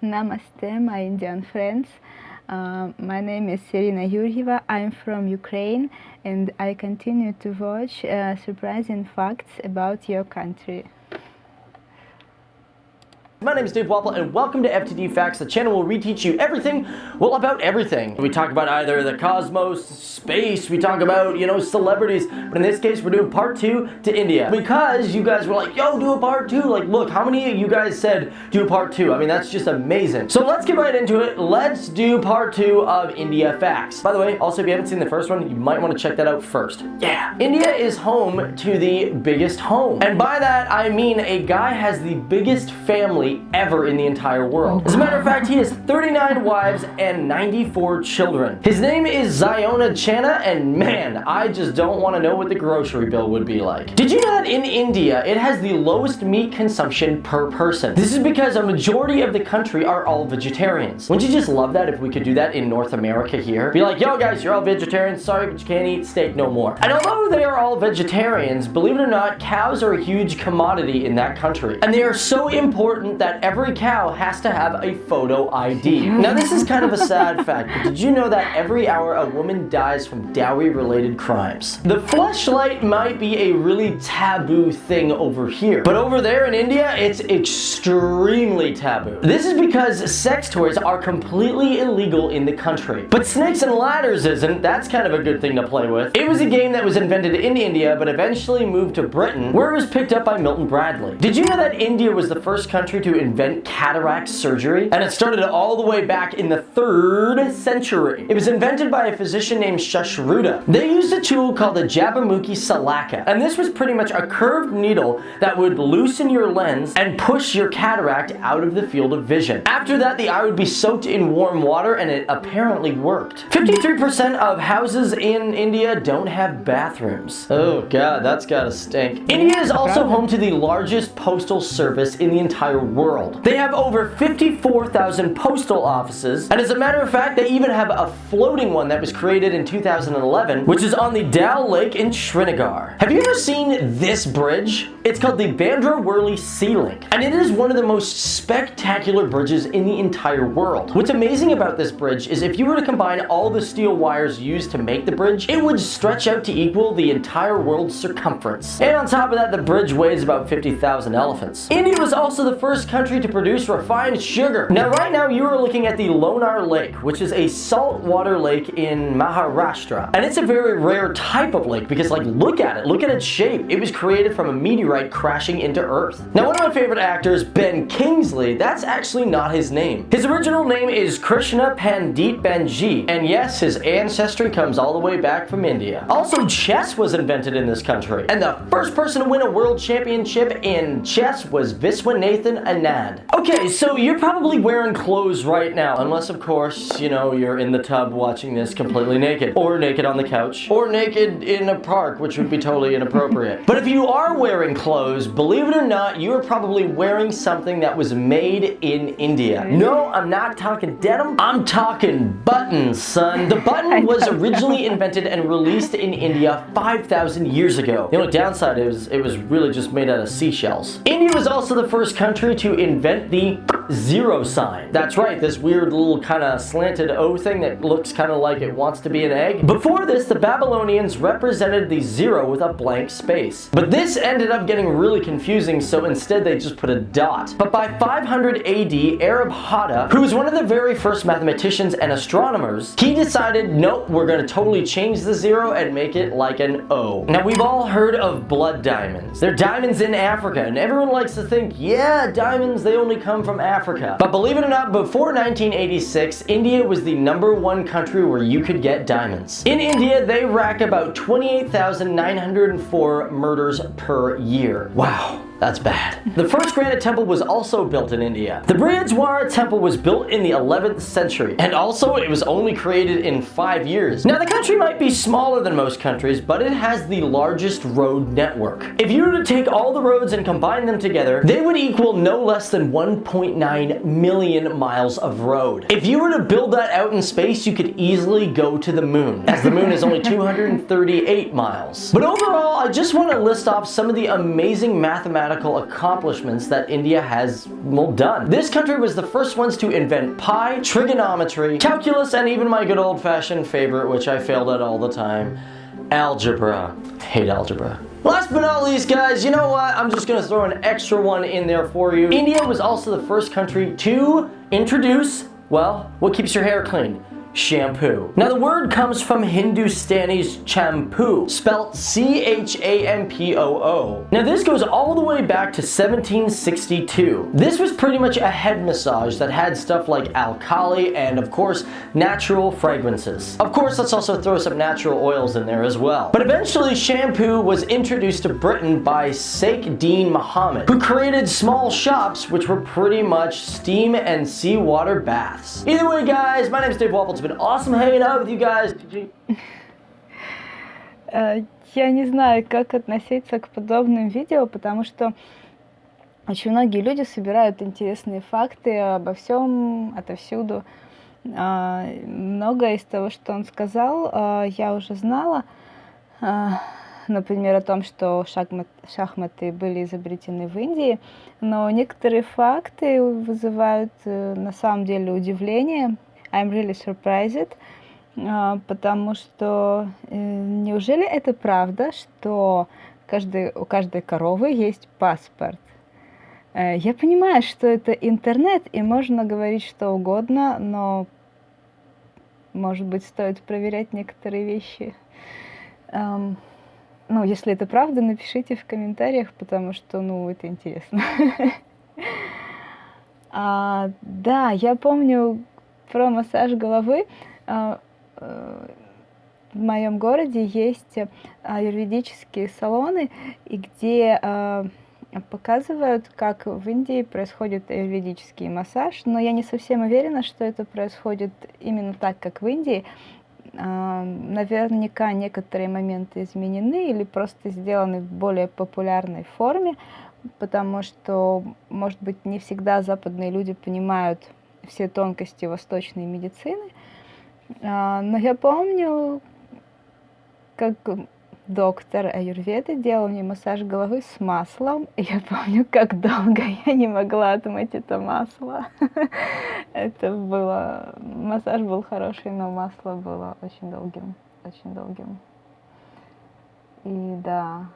Namaste, my Indian friends. My name is Irina Yurjeva. I'm from Ukraine, and I continue to watch surprising facts about your country. My name is Dave Wapple, and welcome to FTD Facts, the channel where we teach you everything, well, about everything. We talk about either the cosmos, space, we talk about, celebrities, but in this case, we're doing part 2 to India. Because you guys were like, yo, do a part 2. Like, look, how many of you guys said do a part 2? I mean, that's just amazing. So let's get right into it. Let's do part 2 of India Facts. By the way, also, if you haven't seen the first one, you might want to check that out first. Yeah. India is home to the biggest home. And by that, I mean a guy has the biggest family ever in the entire world. As a matter of fact, he has 39 wives and 94 children. His name is Ziona Channa, and man, I just don't want to know what the grocery bill would be like. Did you know that in India, it has the lowest meat consumption per person? This is because a majority of the country are all vegetarians. Wouldn't you just love that if we could do that in North America here? Be like, yo guys, you're all vegetarians, sorry, but you can't eat steak no more. And although they are all vegetarians, believe it or not, cows are a huge commodity in that country. And they are so important that every cow has to have a photo ID. Now this is kind of a sad fact, but did you know that every hour a woman dies from dowry-related crimes? The fleshlight might be a really taboo thing over here, but over there in India, it's extremely taboo. This is because sex toys are completely illegal in the country. But snakes and ladders isn't. That's kind of a good thing to play with. It was a game that was invented in India, but eventually moved to Britain, where it was picked up by Milton Bradley. Did you know that India was the first country to invent cataract surgery? And it started all the way back in the 3rd century. It was invented by a physician named Shashruta. They used a tool called the Jabamukhi Salaka, and this was pretty much a curved needle that would loosen your lens and push your cataract out of the field of vision. After that, the eye would be soaked in warm water, and it apparently worked. 53% of houses in India don't have bathrooms. Oh god, that's gotta stink. India is also home to the largest postal service in the entire world. They have over 54,000 postal offices, and as a matter of fact, they even have a floating one that was created in 2011, which is on the Dal Lake in Srinagar. Have you ever seen this bridge? It's called the Bandra Worli Sea Link, and it is one of the most spectacular bridges in the entire world. What's amazing about this bridge is if you were to combine all the steel wires used to make the bridge, it would stretch out to equal the entire world's circumference. And on top of that, the bridge weighs about 50,000 elephants. India was also the first country to produce refined sugar. Now right now you are looking at the Lonar Lake, which is a saltwater lake in Maharashtra. And it's a very rare type of lake because look at it, look at its shape. It was created from a meteorite crashing into Earth. Now one of my favorite actors, Ben Kingsley, that's actually not his name. His original name is Krishna Pandit Banji, and yes, his ancestry comes all the way back from India. Also, chess was invented in this country, and the first person to win a world championship in chess was Viswanathan Anand. Okay, so you're probably wearing clothes right now, unless of course, you're in the tub watching this completely naked, or naked on the couch, or naked in a park, which would be totally inappropriate. But if you are wearing clothes, believe it or not, you are probably wearing something that was made in India. No, I'm not talking denim, I'm talking buttons, son. The button was originally invented and released in India 5,000 years ago. The only downside is it was really just made out of seashells. India was also the first country to invent the zero sign. That's right, this weird little kind of slanted O thing that looks kind of like it wants to be an egg. Before this, the Babylonians represented the zero with a blank space. But this ended up getting really confusing, so instead they just put a dot. But by 500 AD, Arab Hatta, who was one of the very first mathematicians and astronomers, he decided, nope, we're going to totally change the zero and make it like an O. Now we've all heard of blood diamonds. They're diamonds in Africa, and everyone likes to think, yeah, diamonds, they only come from Africa. But believe it or not, before 1986, India was the #1 country where you could get diamonds. In India, they rack about 28,904 murders per year. Wow. That's bad. The first granite temple was also built in India. The Brihadeeswara temple was built in the 11th century, and also it was only created in 5 years. Now the country might be smaller than most countries, but it has the largest road network. If you were to take all the roads and combine them together, they would equal no less than 1.9 million miles of road. If you were to build that out in space, you could easily go to the moon, as the moon is only 238 miles. But overall, I just want to list off some of the amazing mathematical mathematical accomplishments that India has, well, done. This country was the first ones to invent pi, trigonometry, calculus, and even my good old-fashioned favorite, which I failed at all the time, algebra. I hate algebra. Last but not least, guys, you know what? I'm just gonna throw an extra one in there for you. India was also the first country to introduce, well, what keeps your hair clean? Shampoo. Now the word comes from Hindustani's champoo, spelt C-H-A-M-P-O-O. Now this goes all the way back to 1762. This was pretty much a head massage that had stuff like alkali and of course natural fragrances. Of course, let's also throw some natural oils in there as well. But eventually shampoo was introduced to Britain by Sheikh Dean Mohammed, who created small shops which were pretty much steam and seawater baths. Either way, guys, my name is Dave Waffle. It's been awesome hanging out with you guys. Я не знаю, как относиться к подобным видео, потому что очень многие люди собирают интересные факты обо всем, отовсюду. Многое из того, что он сказал, я уже знала. Например, о том, что шахматы были изобретены в Индии, но некоторые факты вызывают на самом деле удивление. I'm really surprised, потому что неужели это правда, что у каждой коровы есть паспорт? Я понимаю, что это интернет, и можно говорить что угодно, но, может быть, стоит проверять некоторые вещи. Ну, если это правда, напишите в комментариях, потому что, ну, это интересно. Да, я помню про массаж головы. В моем городе есть аюрведические салоны, и где показывают, как в Индии происходит аюрведический массаж, но я не совсем уверена, что это происходит именно так, как в Индии. Наверняка некоторые моменты изменены или просто сделаны в более популярной форме, потому что, может быть, не всегда западные люди понимают все тонкости восточной медицины. Но я помню, как доктор аюрведы делал мне массаж головы с маслом. И я помню, как долго я не могла отмыть это масло. Это было... Массаж был хороший, но масло было очень долгим. Очень долгим. И да...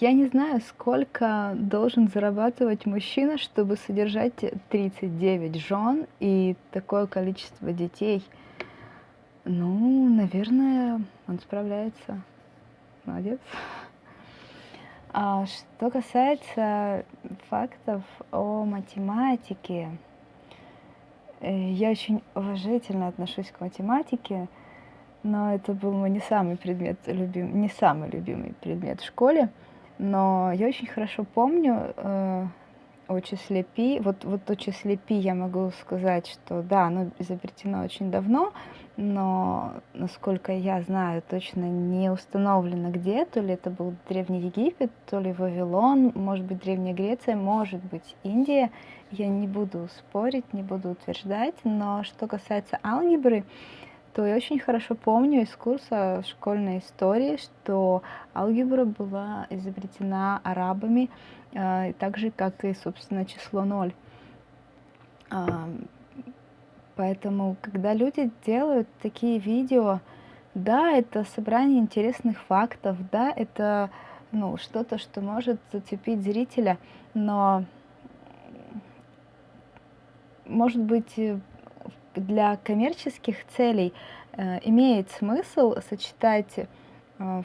Я не знаю, сколько должен зарабатывать мужчина, чтобы содержать 39 жен и такое количество детей. Ну, наверное, он справляется. Молодец. Что касается фактов о математике, я очень уважительно отношусь к математике, но это был мой не самый любимый предмет в школе. Но я очень хорошо помню о числе π. Вот о числе π я могу сказать, что да, оно изобретено очень давно, но, насколько я знаю, точно не установлено где. То ли это был Древний Египет, то ли Вавилон, может быть, Древняя Греция, может быть, Индия. Я не буду спорить, не буду утверждать, но что касается алгебры, то я очень хорошо помню из курса школьной истории, что алгебра была изобретена арабами, так же, как и, собственно, число 0. Поэтому, когда люди делают такие видео, да, это собрание интересных фактов, да, это что-то, что может зацепить зрителя, но, может быть, для коммерческих целей имеет смысл сочетать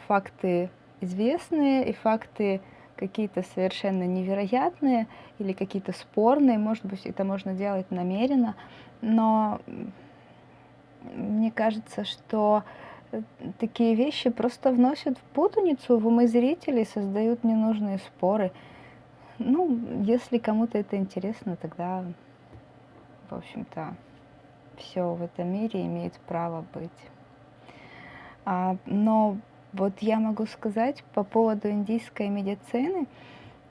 факты известные и факты какие-то совершенно невероятные или какие-то спорные. Может быть, это можно делать намеренно, но мне кажется, что такие вещи просто вносят в путаницу в умы зрителей, создают ненужные споры. Ну, если кому-то это интересно, тогда, в общем-то, все в этом мире имеет право быть. Но вот я могу сказать по поводу индийской медицины,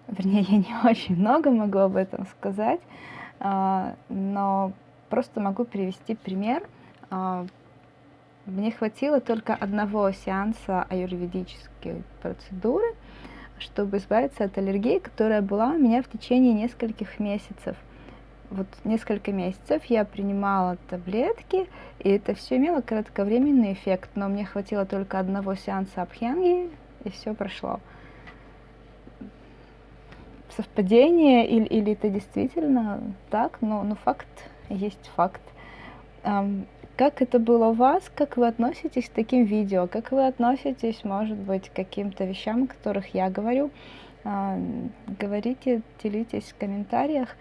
вернее, я не очень много могу об этом сказать, но просто могу привести пример. Мне хватило только одного сеанса аюрведической процедуры, чтобы избавиться от аллергии, которая была у меня в течение нескольких месяцев. Вот несколько месяцев я принимала таблетки, и это все имело кратковременный эффект, но мне хватило только одного сеанса абхьянги, и все прошло. Совпадение или это действительно так, но факт есть факт. Как это было у вас? Как вы относитесь к таким видео? Как вы относитесь, может быть, к каким-то вещам, о которых я говорю? Говорите, делитесь в комментариях.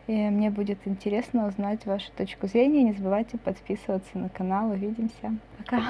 И мне будет интересно узнать вашу точку зрения. Не забывайте подписываться на канал. Увидимся. Пока.